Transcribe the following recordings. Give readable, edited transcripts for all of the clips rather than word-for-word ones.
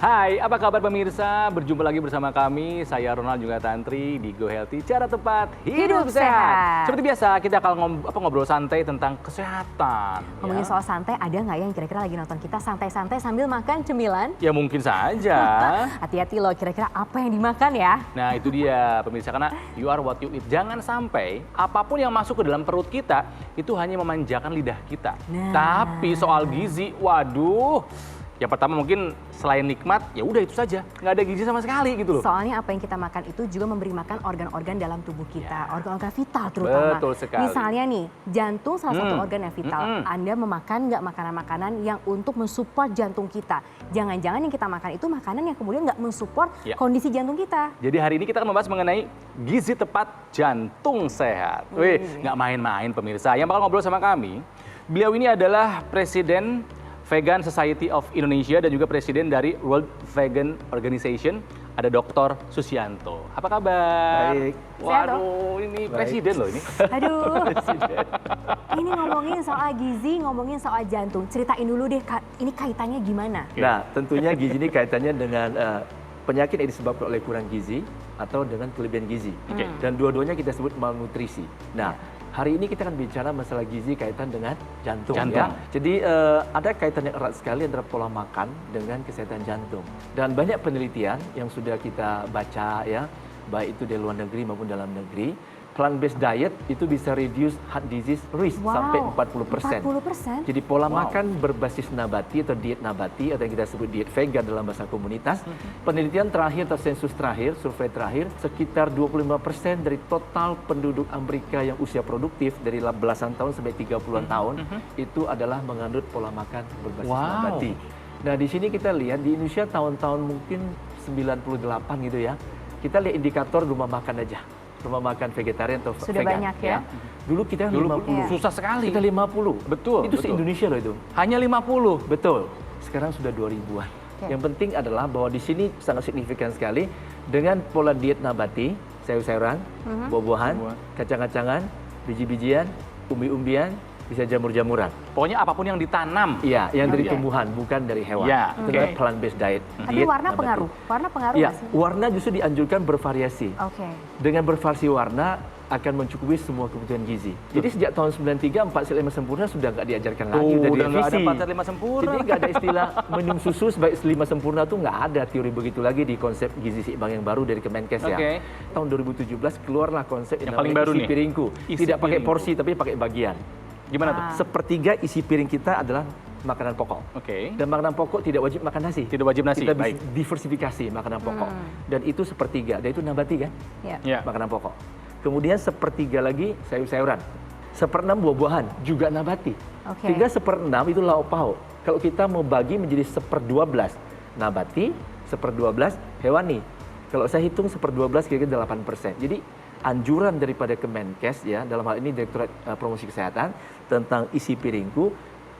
Hai, apa kabar pemirsa? Berjumpa lagi bersama kami, saya Ronald juga Tantri di Go Healthy, cara tepat hidup sehat. Seperti biasa, kita akan ngobrol santai tentang kesehatan. Ngomongin soal santai, ada nggak yang kira-kira lagi nonton kita santai-santai sambil makan cemilan? Ya mungkin saja. Hati-hati loh, kira-kira apa yang dimakan ya? Nah itu dia pemirsa, karena you are what you eat. Jangan sampai apapun yang masuk ke dalam perut kita, itu hanya memanjakan lidah kita. Nah. Tapi soal gizi, waduh. Yang pertama mungkin selain nikmat, ya udah itu saja, nggak ada gizi sama sekali gitu loh. Soalnya apa yang kita makan itu juga memberi makan organ-organ dalam tubuh kita, organ-organ vital terutama. Betul sekali. Misalnya nih, jantung salah satu organ yang vital. Anda memakan nggak makanan-makanan yang untuk mensupport jantung kita. Jangan-jangan yang kita makan itu makanan yang kemudian nggak mensupport kondisi jantung kita. Jadi hari ini kita akan membahas mengenai gizi tepat jantung sehat. Wih, nggak main-main pemirsa. Yang bakal ngobrol sama kami, beliau ini adalah Presiden Vegan Society of Indonesia dan juga Presiden dari World Vegan Organization, ada Dr. Susianto. Apa kabar? Baik. Waduh, ini Baik. Presiden loh ini. Aduh, ini ngomongin soal gizi, ngomongin soal jantung. Ceritain dulu deh, ini kaitannya gimana? Nah, tentunya gizi ini kaitannya dengan penyakit yang disebabkan oleh kurang gizi atau dengan kelebihan gizi. Oke. Dan dua-duanya kita sebut malnutrisi. Nah, hari ini kita akan bicara masalah gizi kaitan dengan jantung. Jantung. Ya. Jadi ada kaitan yang erat sekali antara pola makan dengan kesehatan jantung. Dan banyak penelitian yang sudah kita baca ya, baik itu dari luar negeri maupun dalam negeri, plant-based diet itu bisa reduce heart disease risk sampai 40%. 40%? Jadi pola makan berbasis nabati atau diet nabati atau yang kita sebut diet vegan dalam bahasa komunitas. Penelitian terakhir atau sensus terakhir, survei terakhir, sekitar 25% dari total penduduk Amerika yang usia produktif dari belasan tahun sampai 30-an tahun itu adalah mengandung pola makan berbasis nabati. Nah, di sini kita lihat di Indonesia tahun-tahun mungkin 98 gitu ya. Kita lihat indikator rumah makan aja. Rumah makan vegetarian atau Sudah vegan. banyak ya? Dulu kita 50. Susah sekali. Kita 50. Betul, Itu betul. se-Indonesia loh itu. Hanya 50. Betul. Sekarang sudah 2000-an. Yang penting adalah bahwa di sini sangat signifikan sekali dengan pola diet nabati, sayur-sayuran, buah-buahan, kacang-kacangan, biji-bijian, umbi-umbian, bisa jamur-jamuran. Pokoknya apapun yang ditanam. Iya, yang dari tumbuhan, bukan dari hewan. Ya, Itu oke. namanya plant-based diet. Tapi diet warna nabati. pengaruh? Warna pengaruh Iya, nggak sih? warna justru dianjurkan bervariasi. Oke. Dengan bervariasi warna akan mencukupi semua kebutuhan gizi. Jadi sejak tahun 93, 4 sehat 5 sempurna sudah nggak diajarkan lagi, Tuh, udah udah nggak ada direvisi. 4 sehat 5 sempurna. Jadi nggak ada istilah minum susu sebaik 5 sempurna tuh nggak ada teori begitu lagi di konsep gizi seimbang yang baru dari Kemenkes ya. Oke. Tahun 2017 keluarlah konsep Yang yang paling namanya baru isi nih. piringku. Isi Tidak pakai piringku. porsi tapi pakai bagian. Gimana tuh? Sepertiga isi piring kita adalah makanan pokok. Oke. Dan makanan pokok tidak wajib makan nasi. Tidak wajib nasi, Kita baik. diversifikasi makanan pokok. Dan itu sepertiga, dan itu nabati kan? Ya. Ya. Makanan pokok. Kemudian sepertiga lagi sayur-sayuran. Seperenam buah-buahan, juga nabati. Oke. Hingga seperenam itu lauk pauk. Kalau kita mau bagi menjadi 1/12 nabati, 1/12 hewani. Kalau saya hitung 1/12 kira-kira 8%. Jadi anjuran daripada Kemenkes ya, dalam hal ini Direktorat Promosi Kesehatan tentang isi piringku,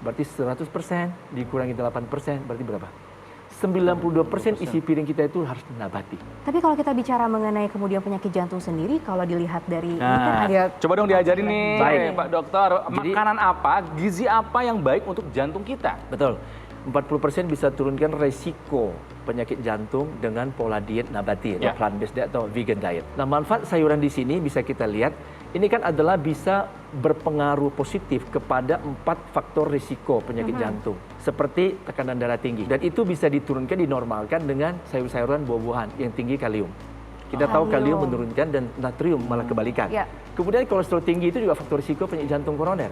berarti 100% dikurangi 8%, berarti berapa? 92% isi piring kita itu harus nabati. Tapi kalau kita bicara mengenai kemudian penyakit jantung sendiri, kalau dilihat dari ini kan ada... Coba dong diajarin nih, Baik. Pak Dokter, Jadi- makanan apa, gizi apa yang baik untuk jantung kita? Betul. 40% bisa turunkan resiko penyakit jantung dengan pola diet nabati, Ya. atau plant-based diet atau vegan diet. Nah, manfaat sayuran di sini bisa kita lihat, ini kan adalah bisa berpengaruh positif kepada 4 faktor risiko penyakit jantung, seperti tekanan darah tinggi. Dan itu bisa diturunkan, dinormalkan dengan sayur-sayuran, buah-buahan yang tinggi kalium. Kita tahu kalium menurunkan dan natrium malah kebalikan. Ya. Kemudian kolesterol tinggi itu juga faktor risiko penyakit jantung koroner.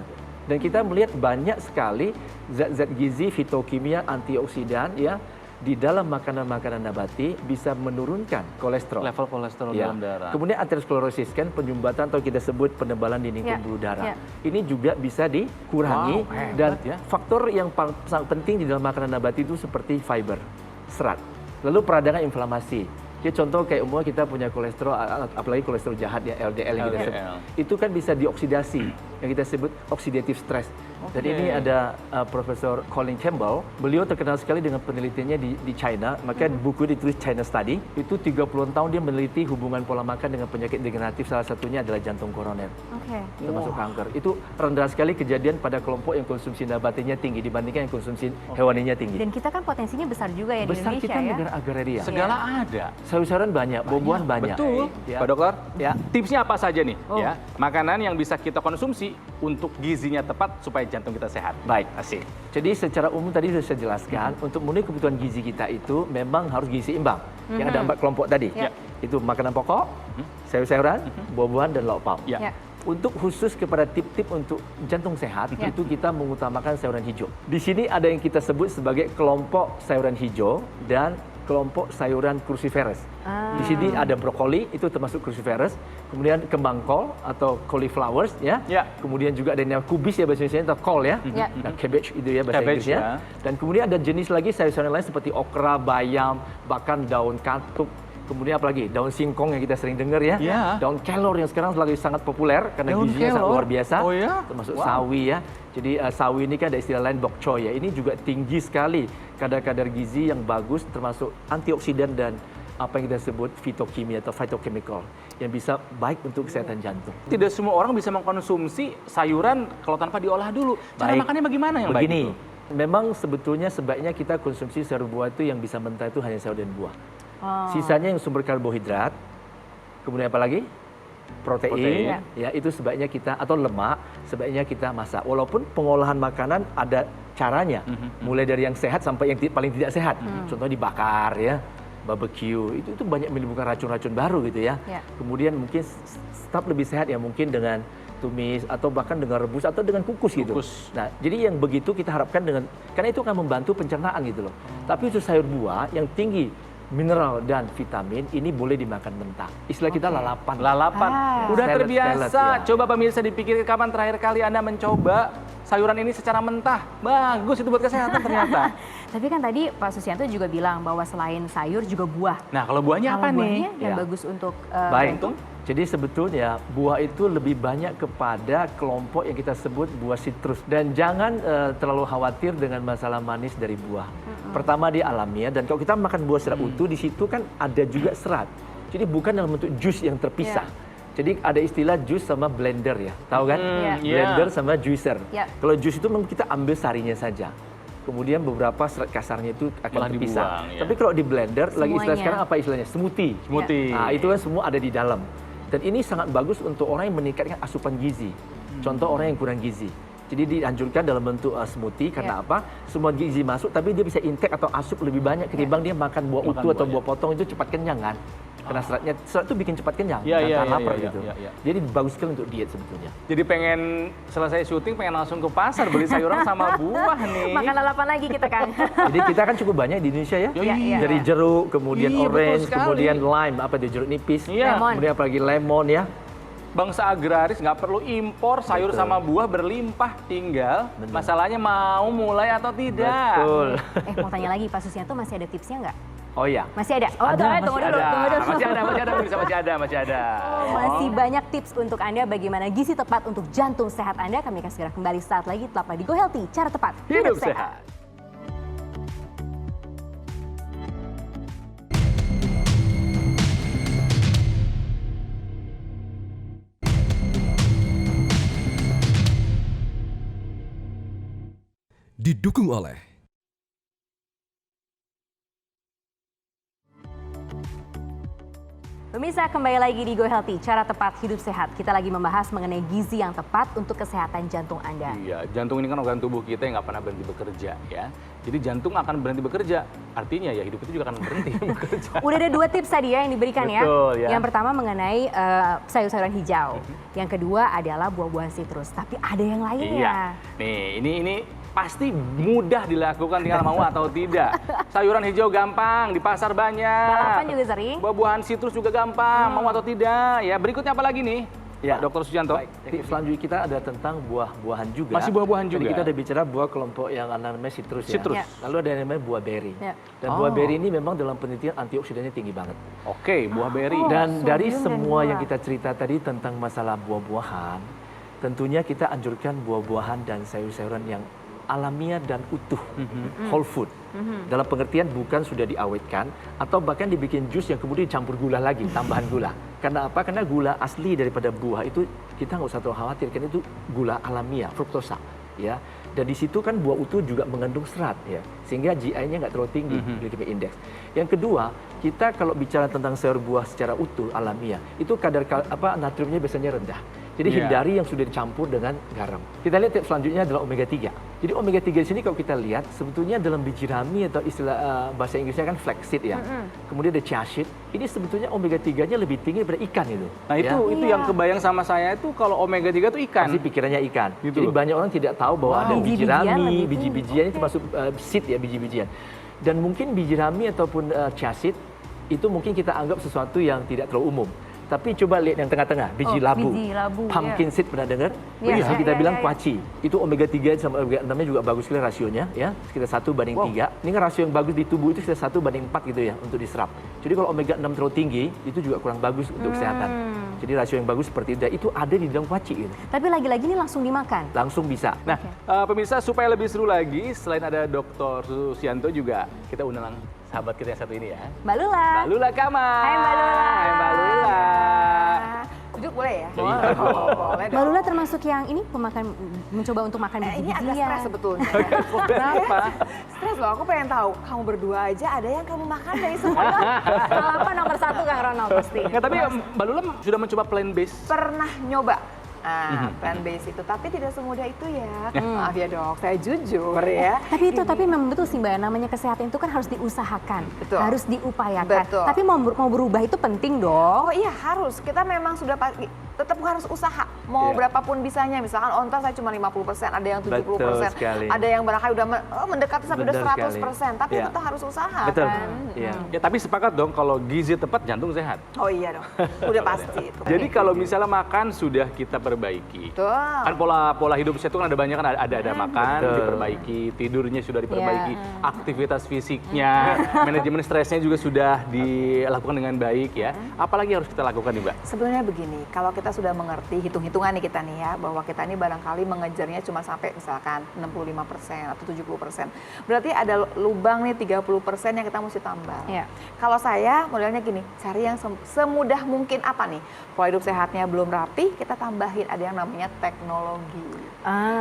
Dan kita melihat banyak sekali zat-zat gizi, fitokimia, antioksidan ya di dalam makanan-makanan nabati bisa menurunkan kolesterol. Level kolesterol Ya. dalam darah. Kemudian aterosklerosis kan penyumbatan atau kita sebut penebalan dinding Ya, pembuluh darah. ya. Ini juga bisa dikurangi Wow, hebat dan ya. faktor yang sangat penting di dalam makanan nabati itu seperti fiber, serat. Lalu peradangan inflamasi. Ya, contoh kayak umumnya kita punya kolesterol, apalagi kolesterol jahat ya LDL yang kita sebut. LDL. Itu kan bisa dioksidasi yang kita sebut oxidative stress. Dan ini ada Profesor Colin Campbell, beliau terkenal sekali dengan penelitiannya di China, makanya buku ditulis China Study, itu 30 tahun dia meneliti hubungan pola makan dengan penyakit degeneratif, salah satunya adalah jantung koroner, termasuk kanker. Itu rendah sekali kejadian pada kelompok yang konsumsi nabatinya tinggi dibandingkan yang konsumsi hewaninya tinggi. Dan kita kan potensinya besar juga ya di Besar, Indonesia kita ya. negara agraria. Segala ada. Sayur-sayuran banyak, buah-buahan banyak. Betul. Ya. Pak Dokter, Ya. tipsnya apa saja nih? Ya, makanan yang bisa kita konsumsi untuk gizinya tepat supaya jantung kita sehat. Baik. Asik. Jadi secara umum tadi sudah saya jelaskan, untuk memenuhi kebutuhan gizi kita itu memang harus gizi imbang. Yang ada 4 kelompok tadi. Ya. Itu makanan pokok, sayur-sayuran, buah-buahan, dan lauk pauk. Ya. Ya. Untuk khusus kepada tip-tip untuk jantung sehat, Ya. itu kita mengutamakan sayuran hijau. Di sini ada yang kita sebut sebagai kelompok sayuran hijau dan kelompok sayuran cruciferous. Di sini ada brokoli, itu termasuk cruciferous. Kemudian kembang kol atau cauliflowers, ya. Ya. Kemudian juga ada yang kubis ya bahasa Indonesia, atau kol ya. Ya. Nah, cabbage itu ya bahasa Cabbage, Inggrisnya. ya. Dan kemudian ada jenis lagi sayur-sayuran lain seperti okra, bayam, bahkan daun katuk. Kemudian apa lagi? Daun singkong yang kita sering dengar ya. Ya. Daun kelor yang sekarang lagi sangat populer karena Daun gizinya sangat kelor? luar biasa. Oh ya? Termasuk Wow. sawi ya. Jadi sawi ini kan ada istilah lain bok choy ya. Ini juga tinggi sekali kadar-kadar gizi yang bagus, termasuk antioksidan dan apa yang kita sebut fitokimia atau phytochemical yang bisa baik untuk kesehatan jantung. Tidak semua orang bisa mengkonsumsi sayuran kalau tanpa diolah dulu. Cara Baik. makannya bagaimana yang Begini, baik itu? memang sebetulnya sebaiknya kita konsumsi sayur buah itu yang bisa mentah itu hanya sayur dan buah. Sisanya yang sumber karbohidrat, kemudian apa lagi? Protein, ya itu sebaiknya kita, atau lemak, sebaiknya kita masak. Walaupun pengolahan makanan ada caranya, mulai dari yang sehat sampai yang paling tidak sehat. Contohnya dibakar ya, barbecue, itu banyak menimbulkan racun-racun baru gitu ya. Ya. Kemudian mungkin tetap lebih sehat ya mungkin dengan tumis atau bahkan dengan rebus atau dengan kukus gitu. Kukus. Nah, jadi yang begitu kita harapkan dengan, karena itu akan membantu pencernaan gitu loh. Tapi untuk sayur buah yang tinggi mineral dan vitamin ini boleh dimakan mentah. Istilah kita lalapan. Lalapan. Udah Salad, terbiasa. salad, ya. Coba pemirsa dipikir kapan terakhir kali Anda mencoba sayuran ini secara mentah. Bagus itu buat kesehatan ternyata. Tapi kan tadi Pak Susianto juga bilang bahwa selain sayur juga buah. Nah, kalau buahnya Kalau apa nih? buahnya yang Ya. bagus untuk Baik. jantung? Jadi sebetulnya buah itu lebih banyak kepada kelompok yang kita sebut buah sitrus. Dan jangan terlalu khawatir dengan masalah manis dari buah. Pertama dia alamiah, dan kalau kita makan buah secara utuh, di situ kan ada juga serat. Jadi bukan dalam bentuk jus yang terpisah. Jadi ada istilah jus sama blender ya, tahu kan? Iya. Blender sama juicer. Ya. Kalau jus itu memang kita ambil sarinya saja. Kemudian beberapa serat kasarnya itu akan Malah terpisah. dibuang, ya. Tapi kalau di blender, lagi istilah Semuanya. sekarang apa istilahnya? Smoothie. Smoothie. Nah, itu kan semua ada di dalam. Dan ini sangat bagus untuk orang yang meningkatkan asupan gizi. Contoh orang yang kurang gizi. Jadi dianjurkan dalam bentuk smoothie karena apa? Semua gizi masuk, tapi dia bisa intake atau asup lebih banyak ketimbang dia makan buah Makan utuh atau buah, buah potong, itu cepat kenyang kan? Karena serat itu bikin cepat kenyang, Iya, bukan iya, tahan iya, lapar iya, gitu. iya, iya. Jadi bagus sekali untuk diet sebetulnya. Jadi pengen selesai syuting pengen langsung ke pasar beli sayuran sama buah nih. Makan lalapan lagi kita kan. Jadi kita kan cukup banyak di Indonesia ya. Iya, iya. Dari jeruk, kemudian Iya, betul orange, sekali. kemudian lime, apa itu jeruk nipis, Iya. Lemon. kemudian apalagi lemon ya. Bangsa agraris nggak perlu impor sayur Betul. sama buah berlimpah, tinggal Benar. masalahnya mau mulai atau tidak. Betul. Mau tanya lagi Pak Susianto, masih ada tipsnya nggak? Oh iya. Masih ada? Oh, Ada, tunggu masih dulu. ada. Masih ada, bisa masih ada. Masih banyak tips untuk Anda bagaimana gizi tepat untuk jantung sehat Anda. Kami akan segera kembali saat lagi tetaplah di Go Healthy, cara tepat Hidup sehat. Didukung oleh Pemirsa, kembali lagi di Go Healthy, cara tepat hidup sehat. Kita lagi membahas mengenai gizi yang tepat untuk kesehatan jantung Anda. Iya, jantung ini kan organ tubuh kita yang nggak pernah berhenti bekerja ya. Jadi jantung akan berhenti bekerja, artinya ya hidup itu juga akan berhenti bekerja. Udah ada 2 tips tadi ya yang diberikan Betul, ya. Yang pertama mengenai sayur-sayuran hijau. Yang kedua adalah buah-buahan sitrus. Tapi ada yang Iya, lainnya. nih ini pasti mudah dilakukan tinggal mau atau tidak. Sayuran hijau gampang, di pasar banyak. Lalapan juga sering. Buah-buahan sitrus juga gampang, mau atau tidak. Ya, berikutnya apa lagi nih? Ya. Pak Dr. Susianto. Baik, tips selanjutnya kita ada tentang buah-buahan juga. Masih buah-buahan Tadi juga? kita udah bicara buah kelompok yang namanya citrus ya. Citrus. Ya. Lalu ada yang namanya buah beri. Ya. Dan buah beri ini memang dalam penelitian antioksidannya tinggi banget. Oke, buah beri. Oh. Dan dari sodium dan semua gula. yang kita cerita tadi tentang masalah buah-buahan, tentunya kita anjurkan buah-buahan dan sayur-sayuran yang alamiah dan utuh, whole food. Dalam pengertian bukan sudah diawetkan atau bahkan dibikin jus yang kemudian dicampur gula lagi, tambahan gula. Karena apa? Karena gula asli daripada buah itu kita nggak usah terlalu khawatir, karena itu gula alamiah, fruktosa. Ya, dan di situ kan buah utuh juga mengandung serat, ya, sehingga GI-nya nggak terlalu tinggi, glycemic index. Yang kedua, kita kalau bicara tentang sayur buah secara utuh alamiah, itu kadar natriumnya biasanya rendah. Jadi hindari yang sudah dicampur dengan garam. Kita lihat selanjutnya adalah omega 3. Jadi omega 3 di sini kalau kita lihat sebetulnya dalam biji rami atau istilah bahasa Inggrisnya kan flaxseed ya. Kemudian ada chia seed. Ini sebetulnya omega 3-nya lebih tinggi daripada ikan itu. Nah, itu yang kebayang sama saya itu kalau omega 3 itu ikan. Pasti pikirannya ikan. Gitu. Jadi banyak orang tidak tahu bahwa ada biji rami, biji-bijian itu termasuk seed ya, biji-bijian. Dan mungkin biji rami ataupun chia seed itu mungkin kita anggap sesuatu yang tidak terlalu umum. Tapi coba lihat yang tengah-tengah, biji labu. Pumpkin seed pernah dengar? Bisa kita bilang kuaci. Itu omega 3 sama omega 6-nya juga bagus sekali rasionya, ya. Sekitar 1:3. Ini kan rasio yang bagus di tubuh itu sekitar 1:4 gitu ya untuk diserap. Jadi kalau omega 6 terlalu tinggi, itu juga kurang bagus untuk kesehatan. Jadi rasio yang bagus seperti itu ada di dalam kuaci gitu. Tapi lagi-lagi ini langsung dimakan? Langsung bisa. Nah, pemirsa supaya lebih seru lagi, selain ada Dr. Susianto juga kita undang sahabat kita yang satu ini ya. Mbak Lula. Mbak Lula Kamal. Hai Mbak Lula. Hai Mbak Lula. Duduk boleh ya? Iya, boleh Mbak Lula termasuk yang ini mencoba untuk makan biji-bijian. Ini agak stres sebetulnya. Kenapa? Stres loh, aku pengen tahu. Kamu berdua aja ada yang kamu makan dari semua. Apa nomor 1 Kang Ronald pasti? Nggak, tapi Mbak Lula sudah mencoba plant based? Pernah nyoba. Plant based itu, tapi tidak semudah itu ya. Maaf ya dok, saya jujur ya. Tapi memang betul sih Mbak, namanya kesehatan itu kan harus diusahakan, Betul. harus diupayakan. Betul. Tapi mau berubah itu penting dong. Oh iya harus, kita memang sudah tetap harus usaha. Mau berapapun bisanya, misalkan onta saya cuma 50%, ada yang 70%, ada yang barangkali udah mendekati sampai udah 100%, tapi tetap harus usaha. Betul. Kan? Ya, tapi sepakat dong kalau gizi tepat jantung sehat. Oh iya dong, udah pasti itu. Jadi kalau misalnya makan sudah kita perbaiki. Betul. Kan pola hidup saya itu kan ada banyak kan ada makan diperbaiki, tidurnya sudah diperbaiki, aktivitas fisiknya, manajemen stresnya juga sudah dilakukan dengan baik ya. Apalagi harus kita lakukan nih Mbak? Sebenarnya begini, kalau kita sudah mengerti hitung-hitungan nih kita nih ya, bahwa kita ini barangkali mengejarnya cuma sampai misalkan 65% atau 70%. Berarti ada lubang nih 30% yang kita mesti tambah. Iya. Kalau saya modelnya gini, cari yang semudah mungkin apa nih? Pola hidup sehatnya belum rapi, kita tambahin ada yang namanya teknologi.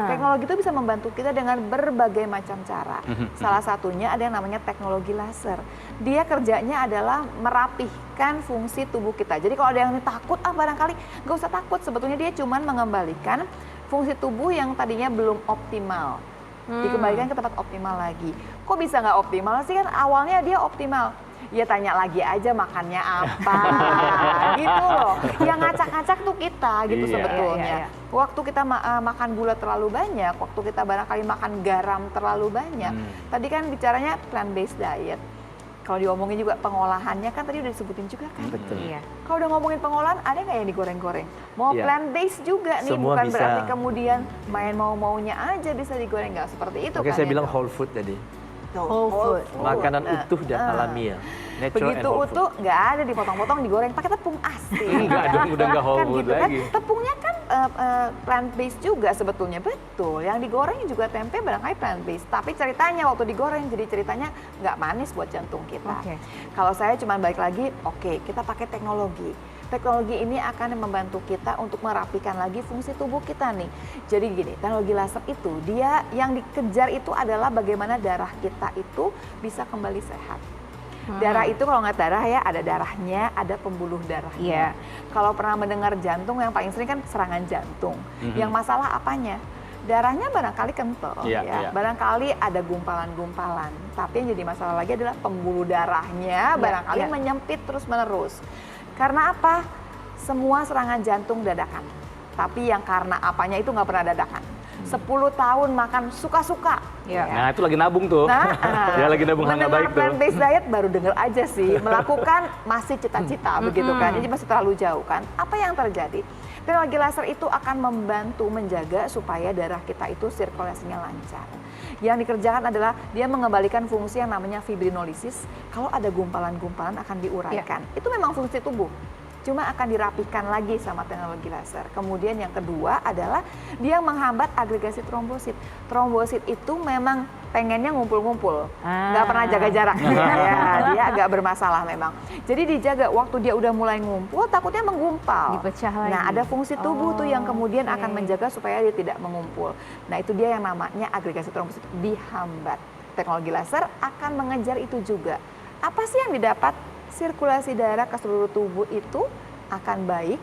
Teknologi itu bisa membantu kita dengan berbagai macam cara. Salah satunya ada yang namanya teknologi laser. Dia kerjanya adalah merapihkan fungsi tubuh kita. Jadi kalau ada yang takut, barangkali nggak usah takut. Sebetulnya dia cuma mengembalikan fungsi tubuh yang tadinya belum optimal. Dikembalikan ke tempat optimal lagi. Kok bisa nggak optimal sih, kan awalnya dia optimal. Ya tanya lagi aja makannya apa, gitu loh. Yang ngacak-ngacak tuh kita gitu sebetulnya. Waktu kita makan gula terlalu banyak, waktu kita barangkali makan garam terlalu banyak. Tadi kan bicaranya plant-based diet. Kalau diomongin juga pengolahannya kan tadi udah disebutin juga kan. Betul. Iya. Kalau udah ngomongin pengolahan, ada nggak yang digoreng-goreng? Mau plant-based juga nih, Semua bukan bisa. berarti kemudian main mau-maunya aja bisa digoreng, nggak seperti itu Oke, kan. saya ya, bilang Dok? whole food tadi. Whole food. Makanan utuh dan alamiah. Natural Begitu and whole utuh nggak ada dipotong-potong digoreng pakai tepung asin. Enggak dong, udah nggak whole Kan food gitu kan. lagi. Tepungnya kan plant based juga sebetulnya, betul. Yang digoreng juga tempe barangkali plant based. Tapi ceritanya waktu digoreng jadi ceritanya nggak manis buat jantung kita. Oke. Kalau saya cuma balik lagi, oke, kita pakai teknologi. Teknologi ini akan membantu kita untuk merapikan lagi fungsi tubuh kita nih. Jadi gini, teknologi laser itu dia yang dikejar itu adalah bagaimana darah kita itu bisa kembali sehat. Darah itu kalau nggak darah ya ada darahnya, ada pembuluh darahnya. Kalau pernah mendengar jantung yang paling sering kan serangan jantung. Yang masalah apanya? Darahnya barangkali kental, barangkali ada gumpalan-gumpalan. Tapi yang jadi masalah lagi adalah pembuluh darahnya barangkali menyempit terus-menerus. Karena apa? Semua serangan jantung dadakan. Tapi yang karena apanya itu nggak pernah dadakan. 10 tahun makan suka-suka. Nah itu lagi nabung tuh. Ya lagi nabung hal nggak baik tuh. Plant-based diet baru denger aja sih. Melakukan masih cita-cita begitu kan. Jadi masih terlalu jauh kan. Apa yang terjadi? Teknologi laser itu akan membantu menjaga supaya darah kita itu sirkulasinya lancar. Yang dikerjakan adalah dia mengembalikan fungsi yang namanya fibrinolisis. Kalau ada gumpalan-gumpalan akan diuraikan. Itu memang fungsi tubuh. cuma akan dirapikan lagi sama teknologi laser. Kemudian yang kedua adalah dia menghambat agregasi trombosit. Trombosit itu memang pengennya ngumpul-ngumpul, nggak pernah jaga jarak. Ya, dia agak bermasalah memang. Jadi dijaga waktu dia udah mulai ngumpul, takutnya menggumpal. Dipecah lagi. Nah, ada fungsi tubuh tuh yang kemudian akan menjaga supaya dia tidak mengumpul. Nah, itu dia yang namanya agregasi trombosit dihambat. Teknologi laser akan mengejar itu juga. Apa sih yang didapat? Sirkulasi darah ke seluruh tubuh itu akan baik,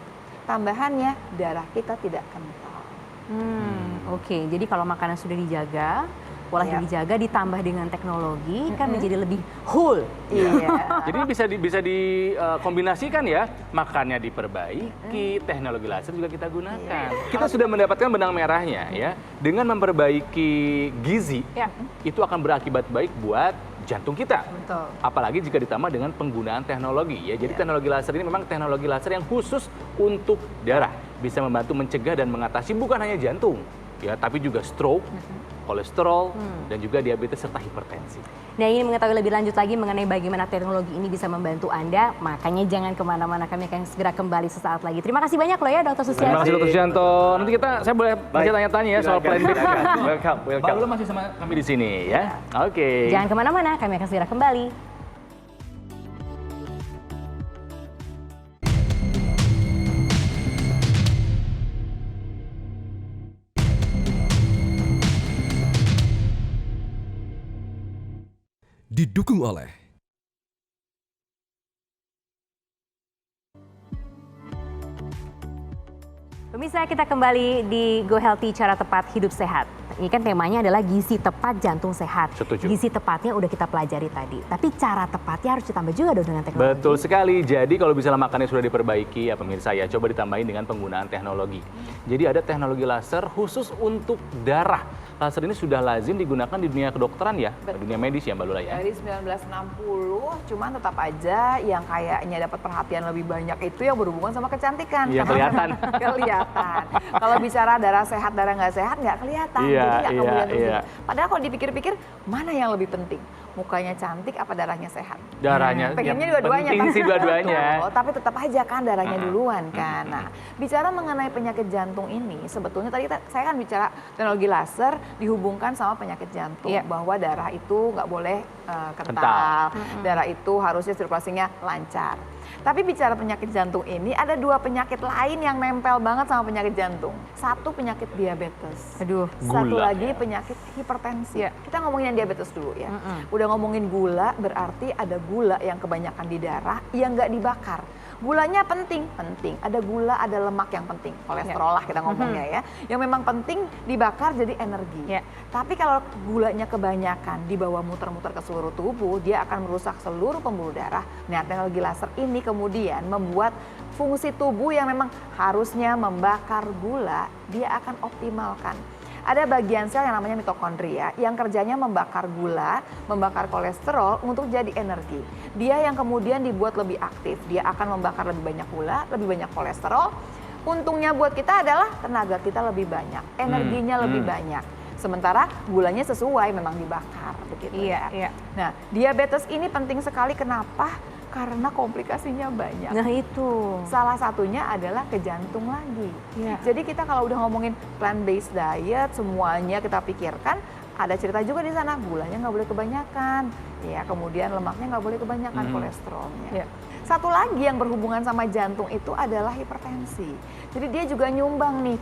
tambahannya darah kita tidak kental. Oke, jadi kalau makanan sudah dijaga, pola dijaga ditambah dengan teknologi kan menjadi lebih whole. Iya. Jadi bisa dikombinasikan ya, makannya diperbaiki, teknologi laser juga kita gunakan. Kita sudah mendapatkan benang merahnya ya, dengan memperbaiki gizi, itu akan berakibat baik buat jantung kita. Betul. Apalagi jika ditambah dengan penggunaan teknologi ya. Jadi teknologi laser ini memang teknologi laser yang khusus untuk darah, bisa membantu mencegah dan mengatasi bukan hanya jantung ya, tapi juga stroke, kolesterol, dan juga diabetes serta hipertensi. Nah, ingin mengetahui lebih lanjut lagi mengenai bagaimana teknologi ini bisa membantu Anda, makanya jangan kemana-mana, kami akan segera kembali sesaat lagi. Terima kasih banyak loh ya Dr. Susianto. Terima kasih Dr. Susianto. Nanti saya boleh masih tanya-tanya ya soal plan B. Welcome. Baru masih sama kami di sini ya. Oke. Jangan kemana-mana, kami akan segera kembali. Didukung oleh Pemirsa, kita kembali di Go Healthy, cara tepat hidup sehat. Ini kan temanya adalah gizi tepat jantung sehat. Setuju. Gizi tepatnya udah kita pelajari tadi, tapi cara tepatnya harus ditambah juga dong dengan teknologi. Betul sekali. Jadi kalau misalnya makannya sudah diperbaiki ya pemirsa ya, coba ditambahin dengan penggunaan teknologi. Jadi ada teknologi laser khusus untuk darah. Laser ini sudah lazim digunakan di dunia kedokteran ya, dunia medis ya Mbak Lula ya. Dari 1960, cuman tetap aja yang kayaknya dapat perhatian lebih banyak itu yang berhubungan sama kecantikan. Iya, kelihatan. Kelihatan. Kalau bicara darah sehat, darah nggak sehat nggak kelihatan. Iya, Jadi nggak kemudian iya. Padahal kalau dipikir-pikir, mana yang lebih penting? Mukanya cantik apa darahnya sehat? Darahnya. Pengennya yang dua-duanya. penting sih dua-duanya. Betul, tapi tetap aja kan darahnya duluan kan. Nah, bicara mengenai penyakit jantung ini, sebetulnya tadi saya kan bicara teknologi laser dihubungkan sama penyakit jantung. Bahwa darah itu nggak boleh kental. Darah itu harusnya sirkulasinya lancar. Tapi bicara penyakit jantung ini, ada dua penyakit lain yang nempel banget sama penyakit jantung. Satu penyakit diabetes. Aduh. Satu Gula, lagi penyakit hipertensi. Kita ngomongin yang diabetes dulu ya. Udah ngomongin gula, berarti ada gula yang kebanyakan di darah yang nggak dibakar. Gulanya penting. Ada gula, ada lemak yang penting. Kolesterol lah kita ngomongnya ya. Yang memang penting dibakar jadi energi. Tapi kalau gulanya kebanyakan dibawa muter-muter ke seluruh tubuh, dia akan merusak seluruh pembuluh darah. Nah, teknologi laser ini kemudian membuat fungsi tubuh yang memang harusnya membakar gula, dia akan optimalkan. Ada bagian sel yang namanya mitokondria yang kerjanya membakar gula, membakar kolesterol untuk jadi energi. Dia yang kemudian dibuat lebih aktif. Dia akan membakar lebih banyak gula, lebih banyak kolesterol. Untungnya buat kita adalah tenaga kita lebih banyak, energinya lebih banyak. Sementara gulanya sesuai memang dibakar begitu ya. Nah, diabetes ini penting sekali kenapa? Karena komplikasinya banyak. Nah itu. Salah satunya adalah ke jantung lagi. Jadi kita kalau udah ngomongin plant-based diet, semuanya kita pikirkan, ada cerita juga di sana, gulanya nggak boleh kebanyakan. Ya, kemudian lemaknya nggak boleh kebanyakan, kolesterolnya. Satu lagi yang berhubungan sama jantung itu adalah hipertensi. Jadi dia juga nyumbang nih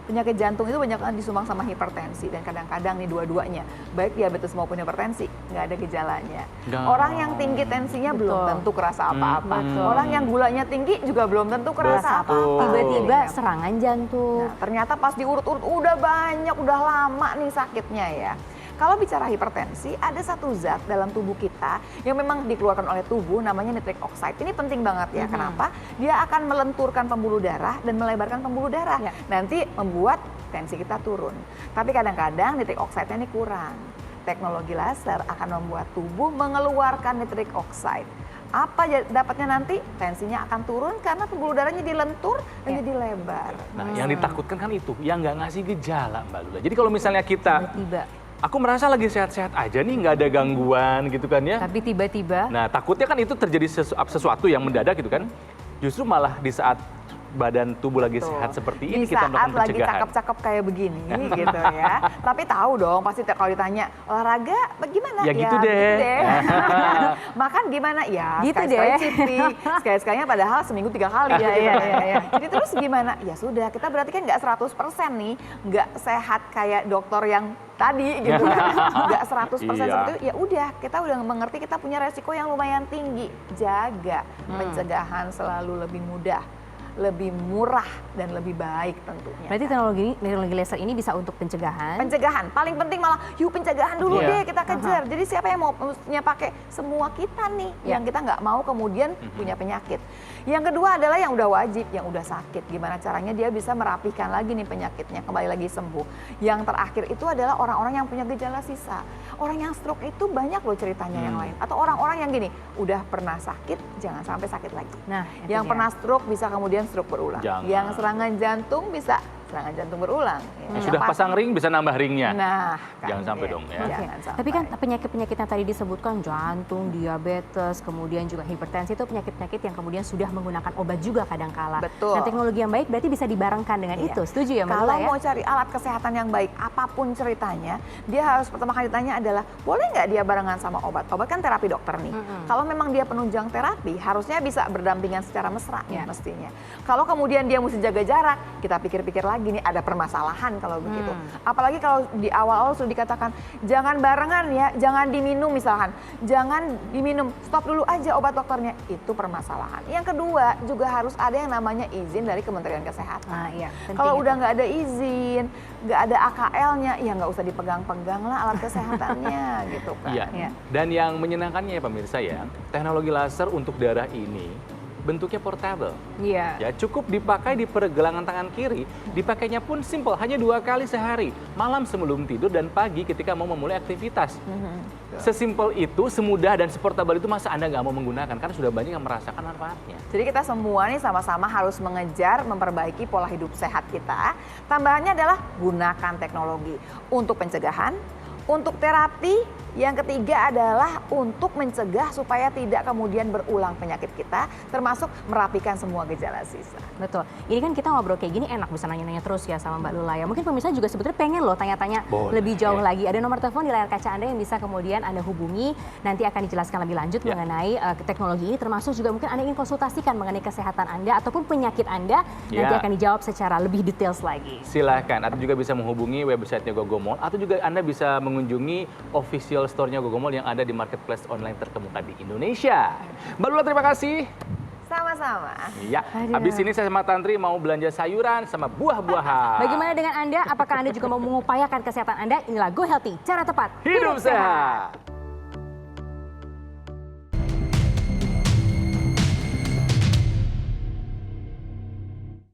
penyakit jantung itu banyak disumbang sama hipertensi dan kadang-kadang nih dua-duanya baik diabetes maupun hipertensi nggak ada gejalanya. Orang yang tinggi tensinya belum tentu kerasa apa-apa. Orang yang gulanya tinggi juga belum tentu kerasa apa-apa. Tiba-tiba serangan jantung. Nah, ternyata pas diurut-urut udah banyak, udah lama nih sakitnya ya. Kalau bicara hipertensi, ada satu zat dalam tubuh kita yang memang dikeluarkan oleh tubuh namanya nitric oxide. Ini penting banget ya. Kenapa? Dia akan melenturkan pembuluh darah dan melebarkan pembuluh darah. Nanti membuat tensi kita turun. Tapi kadang-kadang nitric oxide-nya ini kurang. Teknologi laser akan membuat tubuh mengeluarkan nitric oxide. Apa dapatnya nanti? Tensinya akan turun karena pembuluh darahnya dilentur dan jadi lebar. Nah, yang ditakutkan kan itu, yang nggak ngasih gejala Mbak Lula. Jadi kalau misalnya kita aku merasa lagi sehat-sehat aja nih, nggak ada gangguan gitu kan ya. Tapi tiba-tiba. Nah, takutnya kan itu terjadi sesuatu yang mendadak gitu kan. justru malah di saat badan tubuh lagi sehat seperti ini kita melakukan pencegahan. Di saat lagi cakep-cakep kayak begini gitu ya. Tapi tahu dong pasti kalau ditanya olahraga bagaimana? Ya gitu deh. Makan gimana? Ya gitu sekali-sekali cipik. Sekali-sekalinya padahal seminggu 3 kali. Iya. Jadi terus gimana? Ya sudah kita berarti kan nggak 100% nih. Nggak sehat kayak dokter yang tadi gitu kan. Nggak 100% seperti itu. Ya udah kita udah mengerti kita punya resiko yang lumayan tinggi. Jaga pencegahan selalu lebih mudah, lebih murah dan lebih baik tentunya. Berarti teknologi laser ini bisa untuk pencegahan. Pencegahan paling penting malah yuk pencegahan dulu deh kita kejar. Jadi siapa yang mau punya pakai? Semua kita nih yang kita nggak mau kemudian punya penyakit. Yang kedua adalah yang udah wajib, yang udah sakit. Gimana caranya dia bisa merapikan lagi nih penyakitnya kembali lagi sembuh. Yang terakhir itu adalah orang-orang yang punya gejala sisa. Orang yang stroke itu banyak loh ceritanya yang lain. Atau orang-orang yang gini udah pernah sakit jangan sampai sakit lagi. Nah yang pernah stroke bisa kemudian stroke berulang. Jangan. Yang serangan jantung bisa serangan jantung berulang. Yang sudah pasang ring bisa nambah ringnya. Nah, jangan sampai dong ya. Jangan sampai. Tapi kan penyakit-penyakit yang tadi disebutkan jantung, diabetes, kemudian juga hipertensi itu penyakit-penyakit yang kemudian sudah menggunakan obat juga kadangkala. Betul. Nah, teknologi yang baik berarti bisa dibarengkan dengan itu. Setuju ya Mbak Kalau Lula ya? mau cari alat kesehatan yang baik, apapun ceritanya, dia harus pertama kali ditanya adalah, boleh nggak dia barengan sama obat? Obat kan terapi dokter nih. Kalau memang dia penunjang terapi, harusnya bisa berdampingan secara mesra nih mestinya. Kalau kemudian dia mesti jaga jarak, kita pikir-pikir lagi nih ada permasalahan kalau begitu. Apalagi kalau di awal-awal sudah dikatakan, jangan barengan ya, jangan diminum misalkan. Jangan diminum, stop dulu aja obat dokternya. Itu permasalahan. Yang kedua, juga harus ada yang namanya izin dari Kementerian Kesehatan. Kalau udah nggak ada izin, nggak ada AKL-nya, ya nggak usah dipegang-pegang lah alat kesehatannya gitu kan. Iya. Dan yang menyenangkannya ya pemirsa ya, teknologi laser untuk darah ini bentuknya portable. Iya. Ya cukup dipakai di pergelangan tangan kiri, dipakainya pun simple, hanya 2 kali sehari, malam sebelum tidur dan pagi ketika mau memulai aktivitas. Sesimpel itu, semudah dan seportable itu masa Anda nggak mau menggunakan karena sudah banyak yang merasakan manfaatnya. Jadi kita semua nih sama-sama harus mengejar memperbaiki pola hidup sehat kita. Tambahannya adalah gunakan teknologi untuk pencegahan, untuk terapi. Yang ketiga adalah untuk mencegah supaya tidak kemudian berulang penyakit kita, termasuk merapikan semua gejala sisa. Betul. Ini kan kita ngobrol kayak gini enak, bisa nanya-nanya terus ya sama Mbak Lula ya. Mungkin pemirsa juga sebetulnya pengen loh tanya-tanya lebih jauh lagi. Ada nomor telepon di layar kaca Anda yang bisa kemudian Anda hubungi. Nanti akan dijelaskan lebih lanjut mengenai teknologi ini, termasuk juga mungkin Anda ingin konsultasikan mengenai kesehatan Anda ataupun penyakit Anda. Nanti akan dijawab secara lebih details lagi. Silahkan, atau juga bisa menghubungi websitenya Gogomall, atau juga Anda bisa mengunjungi official store-nya Gogomall yang ada di marketplace online terkemuka di Indonesia. Mbak Lula, terima kasih. Sama-sama. Iya, habis ini saya sama Tantri mau belanja sayuran sama buah-buahan. Bagaimana dengan Anda? Apakah Anda juga mau mengupayakan kesehatan Anda? Inilah Go Healthy, cara tepat Hidup sehat.